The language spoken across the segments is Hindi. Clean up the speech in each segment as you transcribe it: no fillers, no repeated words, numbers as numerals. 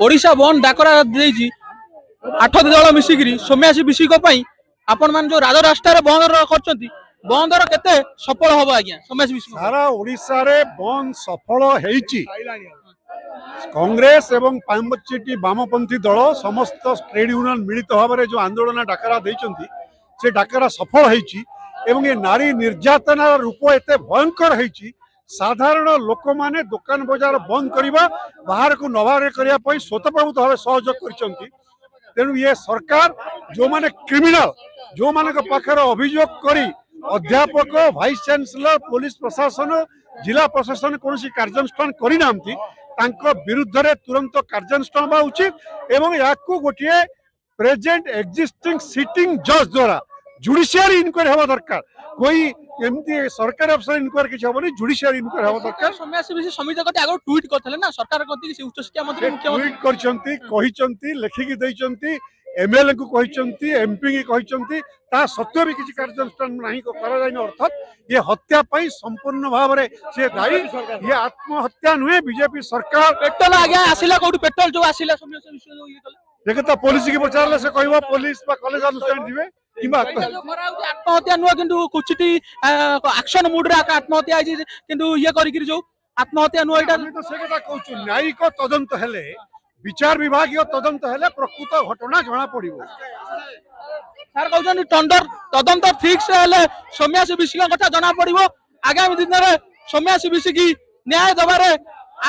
ओडिशा बंद डाकरा देजी 8 दल मिसिकी सोम्यासी विषिक आपण मान जो राजरास्तार बंद कर बंदर केते सफल हम आज्ञा सोम्यासी विषिक सारा ओडिशा रे बंद सफल हेइची। कांग्रेस एवं पांचटी वामपंथी दल समस्त ट्रेड यूनियन मिलित भाव में जो आंदोलन डाकरा देइचंती से डाकरा सफल हेइची एवं ये नारी निर्यातना रूप एते भयंकर हेइची। साधारण लोक माने दुकान बाजार बंद करवा बाहर को नवारे करने स्वतःप्रभुत भाव सहयोग कर तेणु ये सरकार जो माने क्रिमिनल जो मान पाखे अभियोग करी अध्यापक भाइस चांसलर पुलिस प्रशासन जिला प्रशासन कौन कार्यानुष्ठान करना विरुद्ध रे तुरंत कार्यानुष्ठान बा उचित एवं या गोटे प्रेजेंट एक्जिस्टिंग सिटिंग जज द्वारा जुडिशियरी इनक्वारी हवा दरकार। कोई एमती सरकारी अफसर इनक्वारी किसी हम जुडिशियरी इनक्वारी हवा दरकार। समिति कते आगो ट्वीट करथले ना सरकार कते उच्च शिक्षा मंत्री ट्वीट करचंती कहिचंती लेखिकी दैचंती एमएलए को कहिचंती एमपी की कहिचंती ता सत्य भी किसी कार्यानुष्ठान नहीं करा जाइन अर्थात ये हत्या पई संपूर्ण भाव रे से दायी ये आत्महत्या नुहे बीजेपी सरकार पेट्रोल आज्ञा आसिला कोठी पेट्रोल जो आसिला समिति विषय जो ये कले देखे तो पुलिस की पचारले से कहबा पुलिस बा कॉलेज अनुष्ठान दिबे किबा आत्महत्या नुह किंतु कुछटी एक्शन मूड रे आत्महत्या आइ किंतु ये करी कि जो आत्महत्या नुह एटा तो से कथा कहूछु न्यायिक तदंत हेले विचार विभागीय तदंत हेले प्रकृत घटना जना पड़िबो। सर कहउछन टेंडर तदंत ठीक से हेले सोम्यासी विषय कथा जना पड़िबो। आगामी दिन रे सोम्यासी विषय न्याय दबारे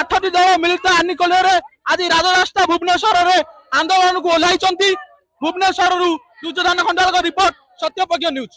8 दल मिलित आनिकल रे आज राजरास्ता भुवनेश्वर रे आंदोलन को ओह्लाइचंती। भुवनेश्वर दुर्योधन खंडाल का रिपोर्ट सत्यप्रज्ञ न्यूज।